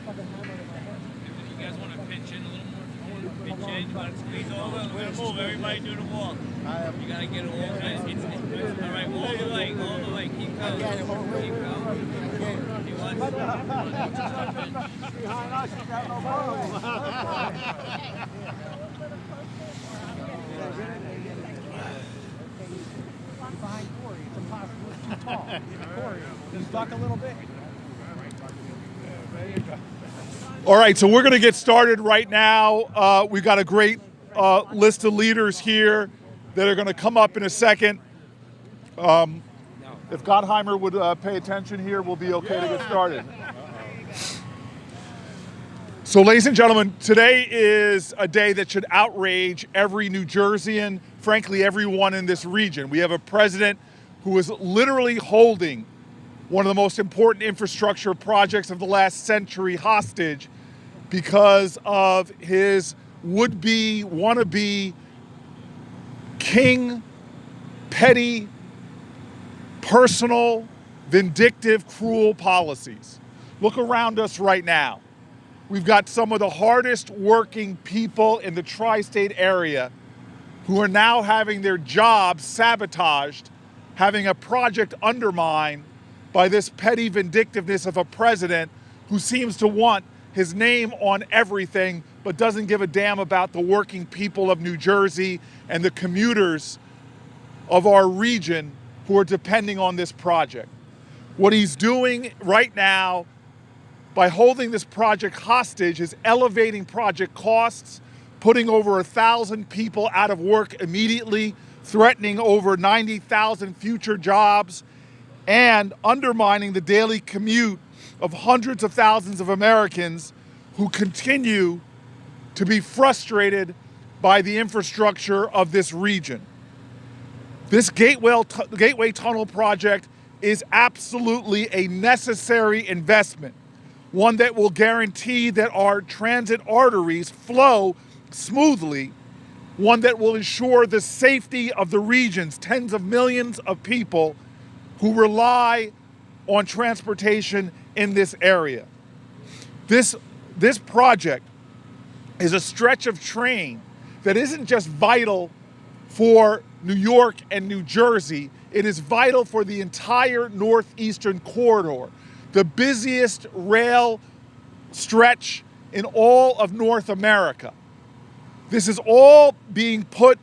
You guys want to pitch in a little more? Pitch in, you want to squeeze over? We're going to move. Everybody do the walk. You got to get it all in. All right, all the way, all the way. Keep going. Keep going. He wants Behind us, you got no problem. Behind Corey, it's impossible. It's too tall. Corey, just duck a little bit. There you go. All right, so we're going to get started right now. We've got a great list of leaders here that are going to come up in a second. If Gottheimer would pay attention here, we'll be okay to get started. So, ladies and gentlemen, today is a day that should outrage every New Jerseyan, frankly, everyone in this region. We have a president who is literally holding one of the most important infrastructure projects of the last century hostage because of his would-be, wannabe, king, petty, personal, vindictive, cruel policies. Look around us right now. We've got some of the hardest working people in the tri-state area who are now having their jobs sabotaged, having a project undermined by this petty vindictiveness of a president who seems to want his name on everything but doesn't give a damn about the working people of New Jersey and the commuters of our region who are depending on this project. What he's doing right now by holding this project hostage is elevating project costs, putting over 1,000 people out of work immediately, threatening over 90,000 future jobs, and undermining the daily commute of hundreds of thousands of Americans who continue to be frustrated by the infrastructure of this region. This Gateway Tunnel project is absolutely a necessary investment, one that will guarantee that our transit arteries flow smoothly, one that will ensure the safety of the region's tens of millions of people who rely on transportation in this area. This project is a stretch of train that isn't just vital for New York and New Jersey, it is vital for the entire northeastern corridor, the busiest rail stretch in all of North America. This is all being put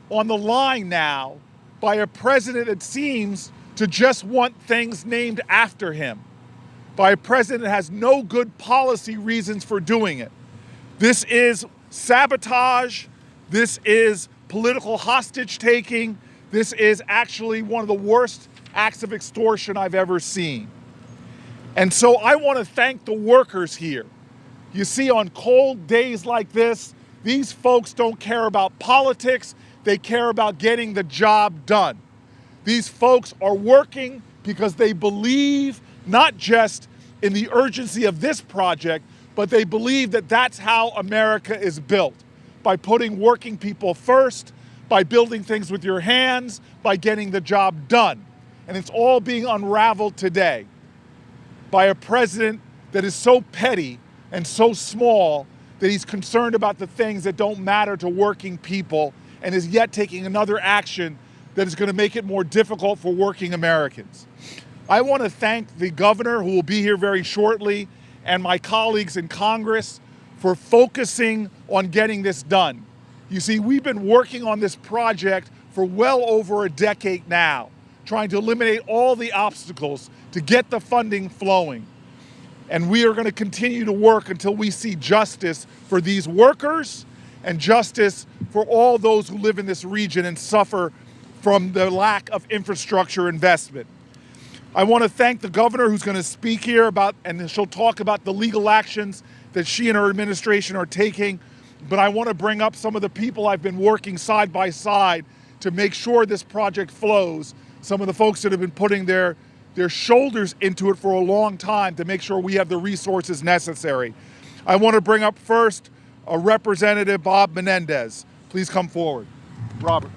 on the line now by a president that seems to just want things named after him, by a president that has no good policy reasons for doing it. This is sabotage, this is political hostage taking, this is actually one of the worst acts of extortion I've ever seen. And so I want to thank the workers here. You see, on cold days like this, these folks don't care about politics, they care about getting the job done. These folks are working because they believe not just in the urgency of this project, but they believe that that's how America is built, by putting working people first, by building things with your hands, by getting the job done. And it's all being unraveled today by a president that is so petty and so small that he's concerned about the things that don't matter to working people and is yet taking another action that is going to make it more difficult for working Americans. I want to thank the governor, who will be here very shortly, and my colleagues in Congress for focusing on getting this done. You see, we've been working on this project for well over a decade now, trying to eliminate all the obstacles to get the funding flowing. And we are going to continue to work until we see justice for these workers and justice for all those who live in this region and suffer from the lack of infrastructure investment. I want to thank the governor, who's going to speak here about, and she'll talk about the legal actions that she and her administration are taking. But I want to bring up some of the people I've been working side by side to make sure this project flows. Some of the folks that have been putting their shoulders into it for a long time to make sure we have the resources necessary. I want to bring up first Representative Bob Menendez. Please come forward. Robert.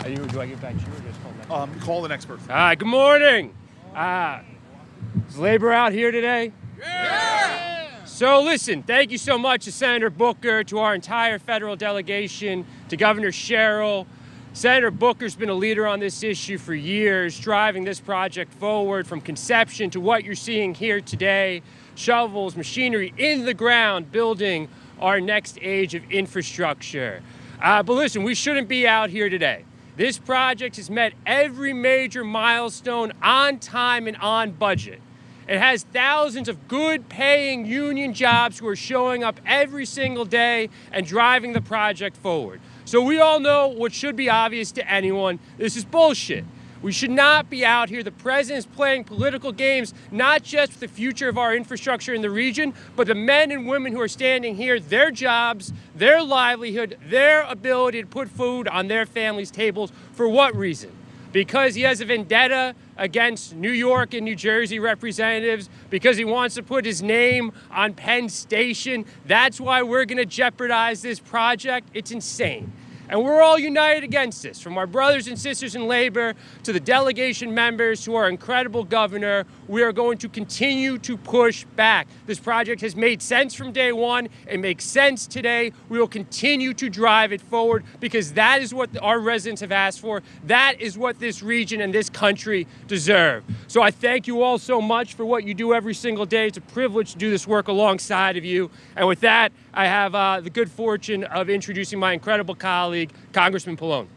Do I give back to you or just call next? Call the next person. Hi, good morning. Is labor out here today? Yeah! So listen, thank you so much to Senator Booker, to our entire federal delegation, to Governor Sherrill. Senator Booker's been a leader on this issue for years, driving this project forward from conception to what you're seeing here today. Shovels, machinery in the ground, building our next age of infrastructure. But listen, we shouldn't be out here today. This project has met every major milestone on time and on budget. It has thousands of good-paying union jobs who are showing up every single day and driving the project forward. So we all know what should be obvious to anyone. This is bullshit. We should not be out here. The president is playing political games, not just with the future of our infrastructure in the region, but the men and women who are standing here, their jobs, their livelihood, their ability to put food on their families' tables. For what reason? Because he has a vendetta against New York and New Jersey representatives, because he wants to put his name on Penn Station. That's why we're going to jeopardize this project. It's insane. And we're all united against this, from our brothers and sisters in labor to the delegation members to our incredible governor. We are going to continue to push back. This project has made sense from day one. It makes sense today. We will continue to drive it forward because that is what our residents have asked for. That is what this region and this country deserve. So I thank you all so much for what you do every single day. It's a privilege to do this work alongside of you. And with that, I have the good fortune of introducing my incredible colleague, Congressman Pallone.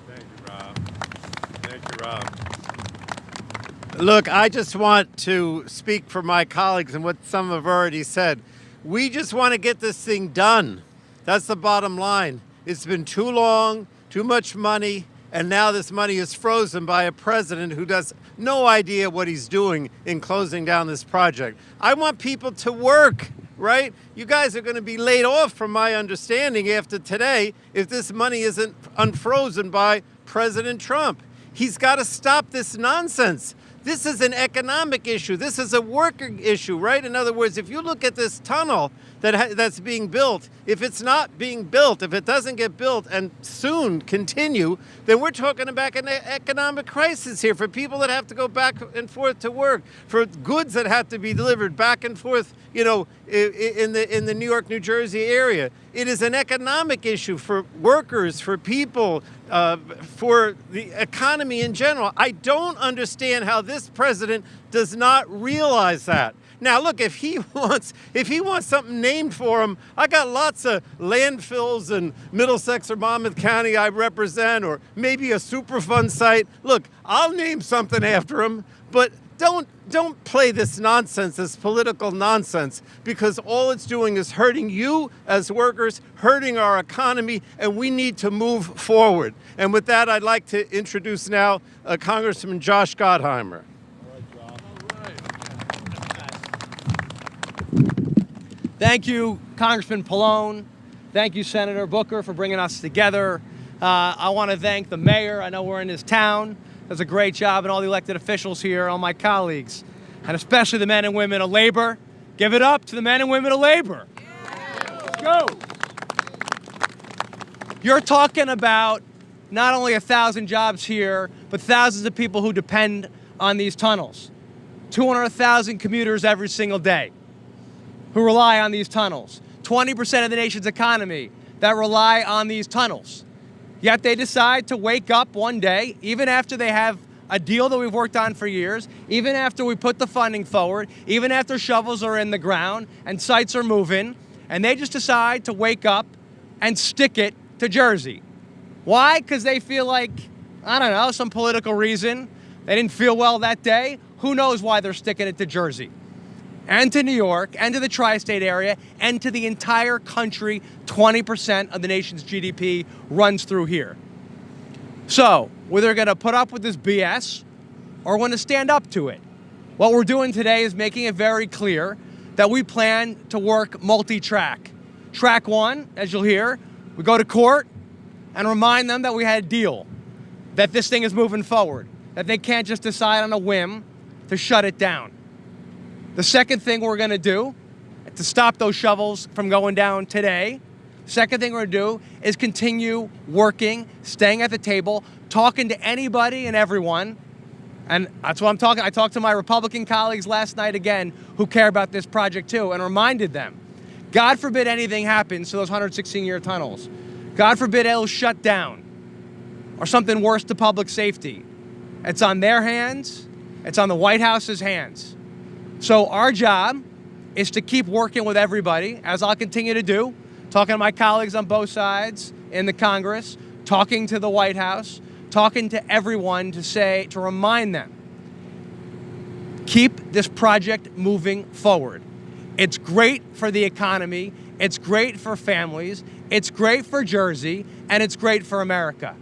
Thank you, Rob. Thank you, Rob. Look, I just want to speak for my colleagues and what some have already said. We just want to get this thing done. That's the bottom line. It's been too long, too much money, and now this money is frozen by a president who has no idea what he's doing in closing down this project. I want people to work. Right? You guys are going to be laid off, from my understanding, after today if this money isn't unfrozen by President Trump. He's got to stop this nonsense. This is an economic issue. This is a worker issue, right? In other words, if you look at this tunnel that's being built, if it's not being built, if it doesn't get built and soon continue, then we're talking about an economic crisis here for people that have to go back and forth to work, for goods that have to be delivered back and forth, you know, in the New York, New Jersey area. It is an economic issue for workers, for people, for the economy in general. I don't understand how this president does not realize that. Now, look, if he wants something named for him, I got lots of landfills in Middlesex or Monmouth County I represent, or maybe a Superfund site. Look, I'll name something after him, but don't play this nonsense, this political nonsense, because all it's doing is hurting you as workers, hurting our economy, and we need to move forward. And with that, I'd like to introduce now Congressman Josh Gottheimer. Thank you, Congressman Pallone. Thank you, Senator Booker, for bringing us together. I want to thank the mayor. I know we're in his town. Does a great job, and all the elected officials here, all my colleagues, and especially the men and women of labor. Give it up to the men and women of labor. Let's go. You're talking about not only 1,000 jobs here, but thousands of people who depend on these tunnels. 200,000 commuters every single day who rely on these tunnels. 20% of the nation's economy that rely on these tunnels. Yet they decide to wake up one day, even after they have a deal that we've worked on for years, even after we put the funding forward, even after shovels are in the ground and sites are moving, and they just decide to wake up and stick it to Jersey. Why? Because they feel like, I don't know, some political reason. They didn't feel well that day. Who knows why they're sticking it to Jersey? And to New York, and to the tri-state area, and to the entire country. 20% of the nation's GDP runs through here. So, we're going to put up with this BS, or we're going to stand up to it. What we're doing today is making it very clear that we plan to work multi-track. Track one, as you'll hear, we go to court and remind them that we had a deal, that this thing is moving forward, that they can't just decide on a whim to shut it down. The second thing we're going to do to stop those shovels from going down today, second thing we're going to do is continue working, staying at the table, talking to anybody and everyone And that's what I'm talking. I talked to my Republican colleagues last night again who care about this project too and reminded them, God forbid anything happens to those 116-year tunnels. God forbid it'll shut down or something worse to public safety. It's on their hands. It's on the White House's hands. So our job is to keep working with everybody, as I'll continue to do, talking to my colleagues on both sides in the Congress, talking to the White House, talking to everyone to remind them, keep this project moving forward. It's great for the economy, it's great for families, it's great for Jersey, and it's great for America.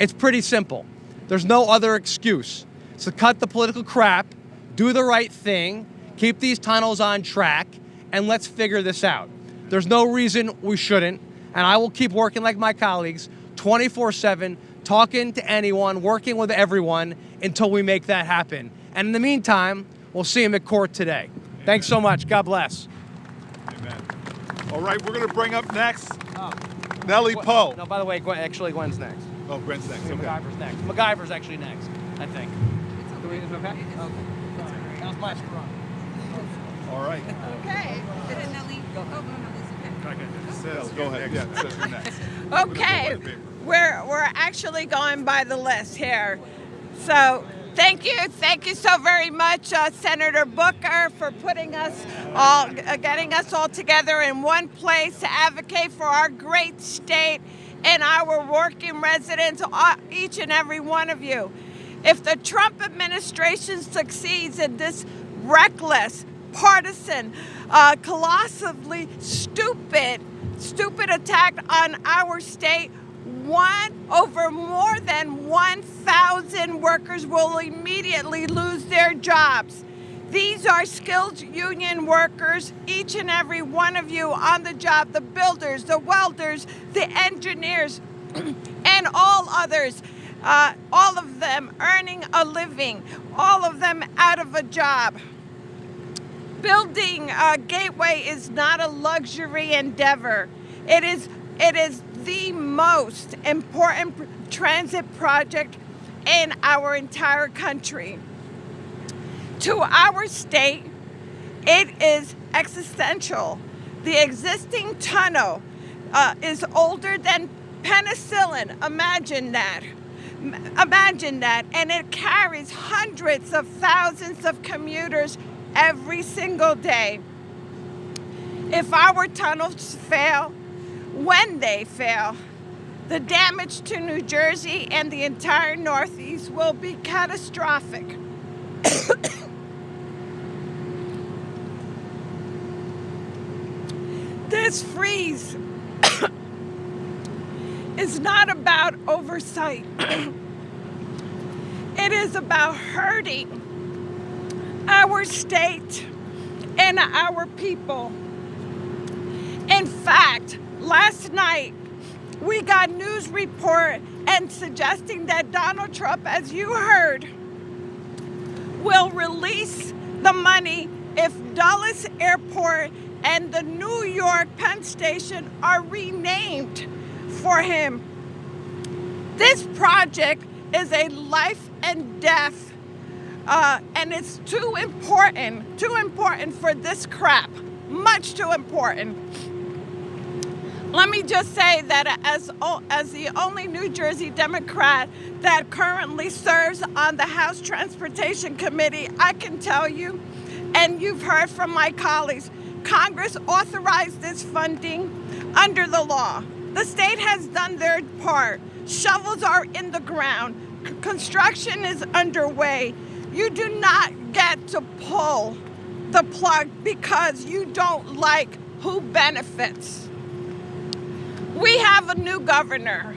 It's pretty simple. There's no other excuse. So cut the political crap, do the right thing, keep these tunnels on track, and let's figure this out. There's no reason we shouldn't, and I will keep working like my colleagues, 24/7, talking to anyone, working with everyone until we make that happen. And in the meantime, we'll see him at court today. Amen. Thanks so much. God bless. Amen. All right, we're going to bring up next Nellie Poe. No, by the way, Gwen's next. Oh, Gwen's next. Okay. MacGyver's next. MacGyver's actually next, I think. It's okay. Okay? That was my screw up. All right. Okay. Did Nellie go? Oh, no, it's okay. Go ahead. Yeah, it says you're next. Okay. We're actually going by the list here. So thank you so very much, Senator Booker, for getting us all together in one place to advocate for our great state and our working residents, each and every one of you. If the Trump administration succeeds in this reckless, partisan, colossally stupid attack on our state, more than 1,000 workers will immediately lose their jobs. These are skilled union workers, each and every one of you on the job, the builders, the welders, the engineers, and all others, all of them earning a living, all of them out of a job. Building a gateway is not a luxury endeavor. It is the most important transit project in our entire country. To our state, it is existential. The existing tunnel is older than penicillin. Imagine that. And it carries hundreds of thousands of commuters every single day. If our tunnels fail, when they fail, the damage to New Jersey and the entire Northeast will be catastrophic. This freeze is not about oversight. It is about hurting our state and our people. In fact, last night we got news report and suggesting that Donald Trump, as you heard, will release the money if Dulles Airport and the New York Penn Station are renamed for him. This project is a life and death, and it's too important for this crap, much too important. Let me just say that as the only New Jersey Democrat that currently serves on the House Transportation Committee, I can tell you, and you've heard from my colleagues, Congress authorized this funding under the law. The state has done their part. Shovels are in the ground. Construction is underway. You do not get to pull the plug because you don't like who benefits. We have a new governor.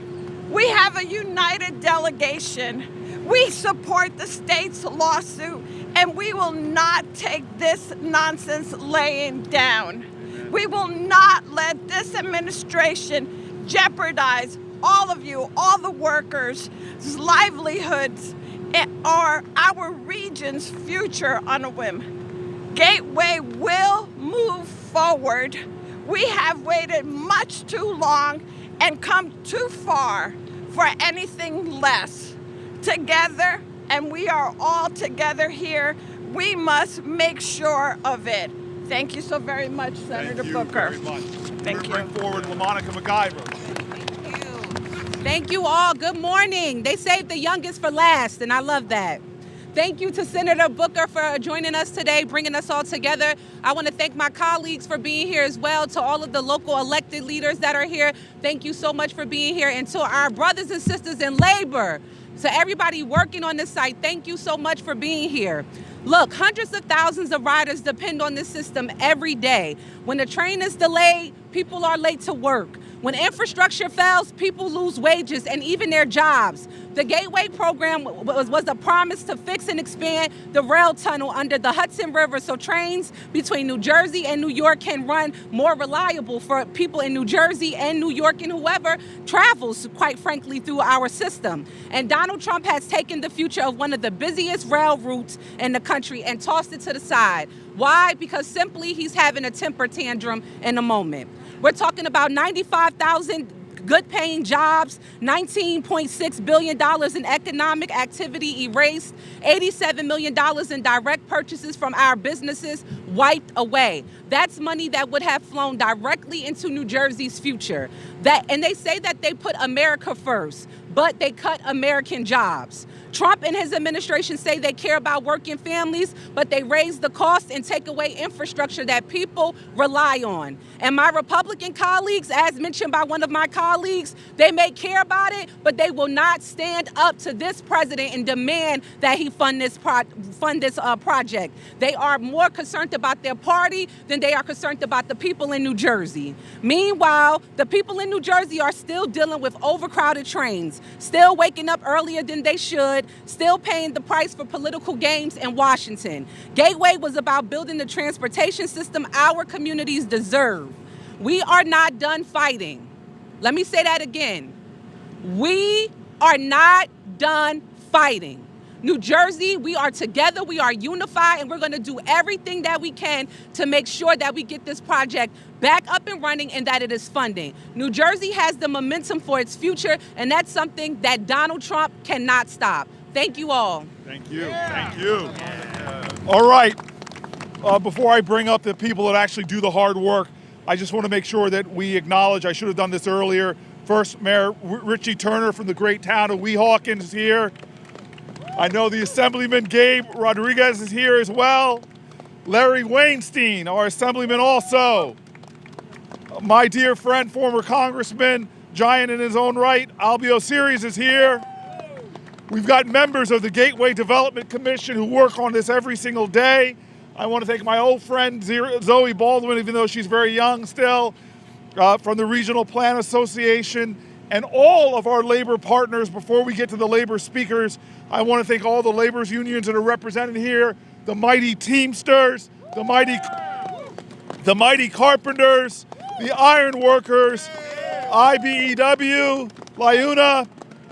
We have a united delegation. We support the state's lawsuit, and we will not take this nonsense laying down. We will not let this administration jeopardize all of you, all the workers' livelihoods, or our region's future on a whim. Gateway will move forward. We have waited much too long and come too far for anything less. Together, and we are all together here. We must make sure of it. Thank you so very much, Senator Booker. Thank you very much. Thank you. Bring forward LaMonica MacGyver. Thank you all. Good morning. They saved the youngest for last, and I love that. Thank you to Senator Booker for joining us today, bringing us all together. I want to thank my colleagues for being here as well, to all of the local elected leaders that are here. Thank you so much for being here. And to our brothers and sisters in labor, to everybody working on this site, thank you so much for being here. Look, hundreds of thousands of riders depend on this system every day. When the train is delayed, people are late to work. When infrastructure fails, people lose wages and even their jobs. The Gateway program was a promise to fix and expand the rail tunnel under the Hudson River so trains between New Jersey and New York can run more reliable for people in New Jersey and New York and whoever travels, quite frankly, through our system. And Donald Trump has taken the future of one of the busiest rail routes in the country and tossed it to the side. Why? Because simply he's having a temper tantrum in a moment. We're talking about 95,000 good-paying jobs, $19.6 billion in economic activity erased, $87 million in direct purchases from our businesses wiped away. That's money that would have flown directly into New Jersey's future. And they say that they put America first, but they cut American jobs. Trump and his administration say they care about working families, but they raise the cost and take away infrastructure that people rely on. And my Republican colleagues, as mentioned by one of my colleagues, they may care about it, but they will not stand up to this president and demand that he fund this project. They are more concerned about their party than they are concerned about the people in New Jersey. Meanwhile, the people in New Jersey are still dealing with overcrowded trains, still waking up earlier than they should, still paying the price for political games in Washington. Gateway was about building the transportation system our communities deserve. We are not done fighting. Let me say that again. We are not done fighting. New Jersey, we are together, we are unified, and we're going to do everything that we can to make sure that we get this project back up and running and that it is funding. New Jersey has the momentum for its future, and that's something that Donald Trump cannot stop. Thank you all. Thank you. Yeah. Thank you. Yeah. All right. Before I bring up the people that actually do the hard work, I just want to make sure that we acknowledge, I should have done this earlier, first Mayor Richie Turner from the great town of Weehawken is here. I know the Assemblyman Gabe Rodriguez is here as well. Larry Weinstein, our Assemblyman also. My dear friend, former Congressman, giant in his own right, Albio Series is here. We've got members of the Gateway Development Commission who work on this every single day. I want to thank my old friend Zoe Baldwin, even though she's very young still, from the Regional Plan Association, and all of our labor partners. Before we get to the labor speakers, I want to thank all the labor unions that are represented here, the mighty Teamsters, the mighty carpenters, the iron workers, IBEW, LIUNA.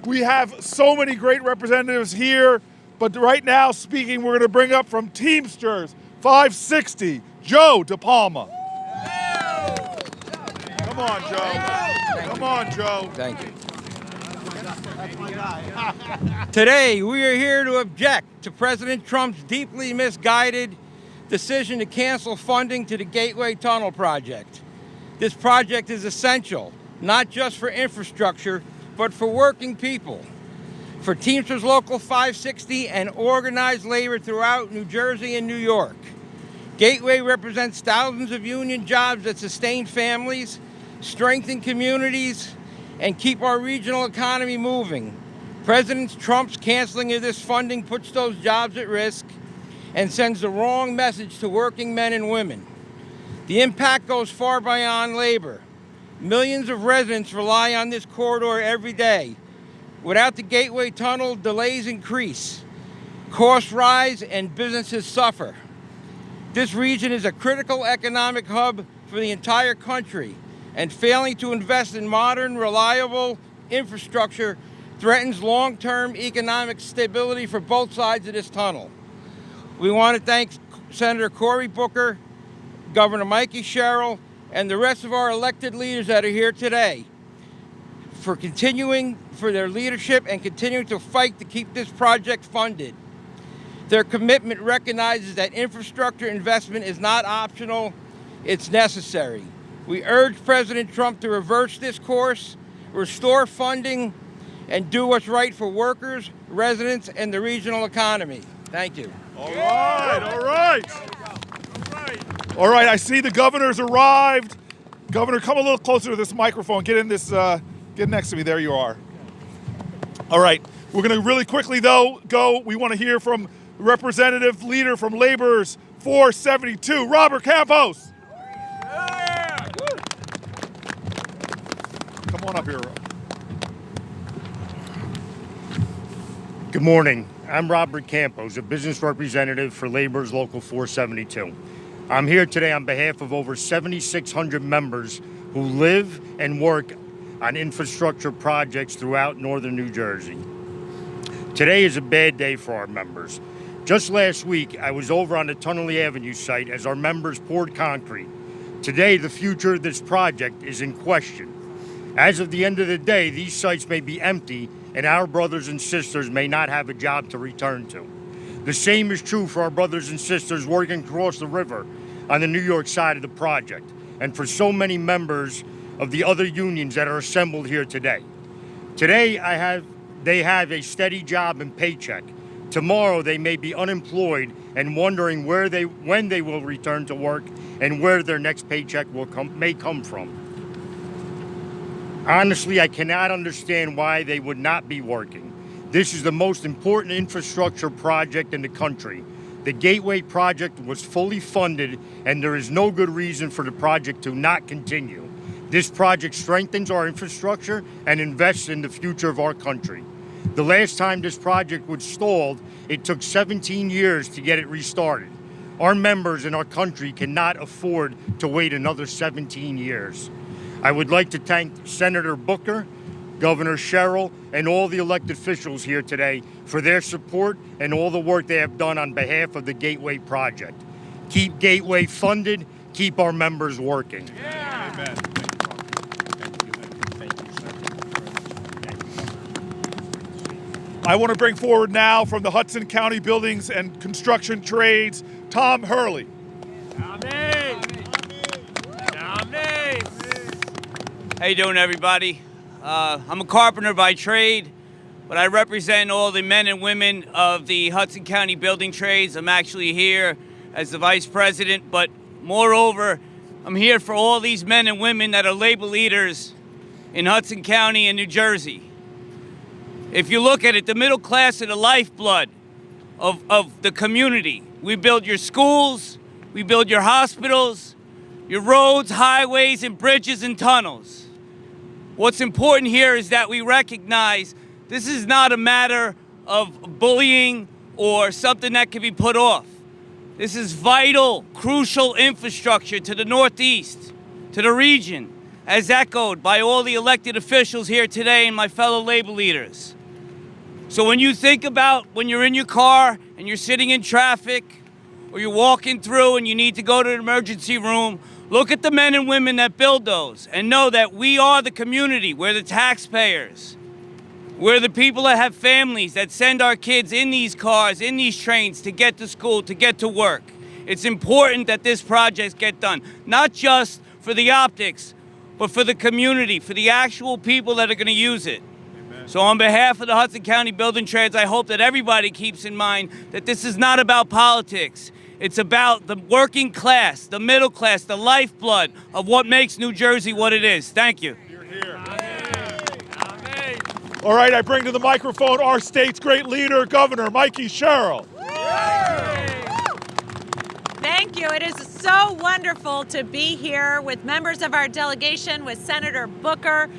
We have so many great representatives here, but right now speaking, we're going to bring up from Teamsters 560, Joe DePalma. Come on, Joe. Come on, Joe. Thank you. Today, we are here to object to President Trump's deeply misguided decision to cancel funding to the Gateway Tunnel project. This project is essential, not just for infrastructure, but for working people, for Teamsters Local 560 and organized labor throughout New Jersey and New York. Gateway represents thousands of union jobs that sustain families, strengthen communities, and keep our regional economy moving. President Trump's canceling of this funding puts those jobs at risk and sends the wrong message to working men and women. The impact goes far beyond labor. Millions of residents rely on this corridor every day. Without the Gateway Tunnel, delays increase, costs rise, and businesses suffer. This region is a critical economic hub for the entire country, and failing to invest in modern, reliable infrastructure threatens long-term economic stability for both sides of this tunnel. We want to thank Senator Cory Booker, Governor Mikey Sherrill, and the rest of our elected leaders that are here today for their leadership and continuing to fight to keep this project funded. Their commitment recognizes that infrastructure investment is not optional, it's necessary. We urge President Trump to reverse this course, restore funding, and do what's right for workers, residents, and the regional economy. Thank you. All right, all right. All right, I see the governor's arrived. Governor, come a little closer to this microphone. Get in this, get next to me. There you are. All right, we're going to really quickly, though, go. We want to hear from Representative Leader from Labor's 472, Robert Campos. Yeah. Come on up here. Good morning. I'm Robert Campos, a business representative for Labor's Local 472. I'm here today on behalf of over 7,600 members who live and work on infrastructure projects throughout northern New Jersey. Today is a bad day for our members. Just last week, I was over on the Tunnelly Avenue site as our members poured concrete. Today, the future of this project is in question. As of the end of the day, these sites may be empty and our brothers and sisters may not have a job to return to. The same is true for our brothers and sisters working across the river on the New York side of the project, and for so many members of the other unions that are assembled here today. Today, they have a steady job and paycheck. Tomorrow, they may be unemployed and wondering when they will return to work and where their next paycheck may come from. Honestly, I cannot understand why they would not be working. This is the most important infrastructure project in the country. The Gateway project was fully funded, and there is no good reason for the project to not continue. This project strengthens our infrastructure and invests in the future of our country. The last time this project was stalled, it took 17 years to get it restarted. Our members and our country cannot afford to wait another 17 years. I would like to thank Senator Booker, Governor Sherrill, and all the elected officials here today for their support and all the work they have done on behalf of the Gateway project. Keep Gateway funded, keep our members working. Yeah. Amen. I want to bring forward now from the Hudson County Buildings and Construction Trades, Tom Hurley. Amen. How you doing, everybody? I'm a carpenter by trade, but I represent all the men and women of the Hudson County Building Trades. I'm actually here as the vice president, but moreover, I'm here for all these men and women that are labor leaders in Hudson County and New Jersey. If you look at it, the middle class are the lifeblood of the community. We build your schools, we build your hospitals, your roads, highways, and bridges and tunnels. What's important here is that we recognize this is not a matter of bullying or something that can be put off. This is vital, crucial infrastructure to the Northeast, to the region, as echoed by all the elected officials here today and my fellow labor leaders. So when you think about when you're in your car and you're sitting in traffic or you're walking through and you need to go to an emergency room, look at the men and women that build those and know that we are the community. We're the taxpayers. We're the people that have families that send our kids in these cars, in these trains to get to school, to get to work. It's important that this project get done, not just for the optics, but for the community, for the actual people that are going to use it. So on behalf of the Hudson County Building Trades, I hope that everybody keeps in mind that this is not about politics. It's about the working class, the middle class, the lifeblood of what makes New Jersey what it is. Thank you. You're here. Amen. All right, I bring to the microphone our state's great leader, Governor Mikey Sherrill. Thank you. It is so wonderful to be here with members of our delegation, with Senator Booker,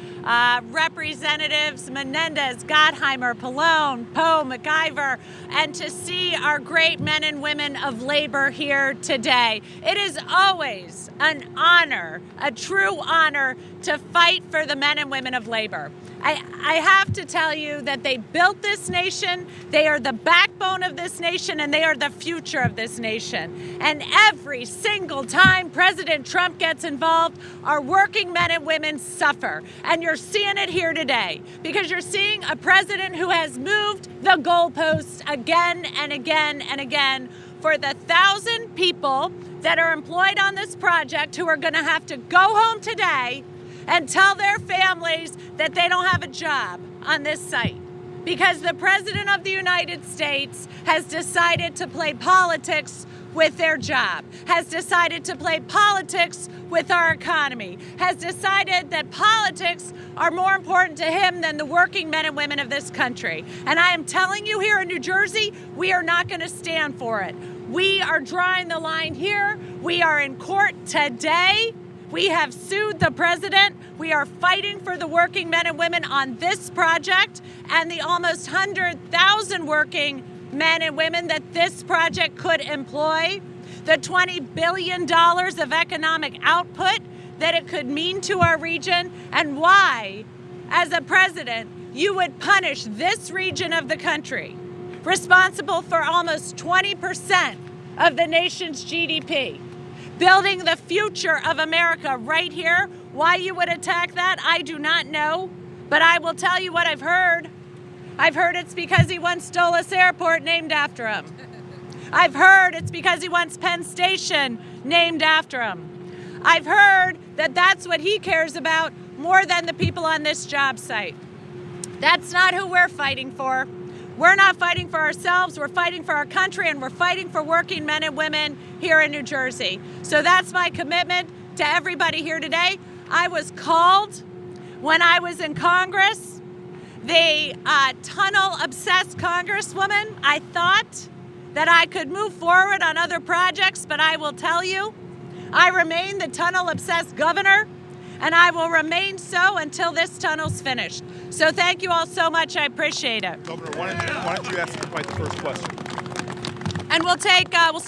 Representatives Menendez, Gottheimer, Pallone, Poe, McIver, and to see our great men and women of labor here today. It is always an honor, a true honor, to fight for the men and women of labor. I have to tell you that they built this nation, they are the backbone of this nation, and they are the future of this nation. And every single time President Trump gets involved, our working men and women suffer. And you're seeing it here today, because you're seeing a president who has moved the goalposts again and again and again for the 1,000 people that are employed on this project who are going to have to go home today and tell their families that they don't have a job on this site because the President of the United States has decided to play politics with their job, has decided to play politics with our economy, has decided that politics are more important to him than the working men and women of this country. And I am telling you, here in New Jersey, we are not going to stand for it. We are drawing the line here. We are in court today. We have sued the president. We are fighting for the working men and women on this project and the almost 100,000 working men and women that this project could employ, the $20 billion of economic output that it could mean to our region, and why, as a president, you would punish this region of the country, responsible for almost 20% of the nation's GDP. Building the future of America right here. Why you would attack that, I do not know. But I will tell you what I've heard. I've heard it's because he wants Dulles Airport named after him. I've heard it's because he wants Penn Station named after him. I've heard that that's what he cares about more than the people on this job site. That's not who we're fighting for. We're not fighting for ourselves, we're fighting for our country, and we're fighting for working men and women here in New Jersey. So that's my commitment to everybody here today. I was called when I was in Congress, the tunnel-obsessed congresswoman. I thought that I could move forward on other projects, but I will tell you, I remain the tunnel-obsessed governor, and I will remain so until this tunnel's finished. So thank you all so much. I appreciate it. Governor, why don't you ask the first question? And we'll start.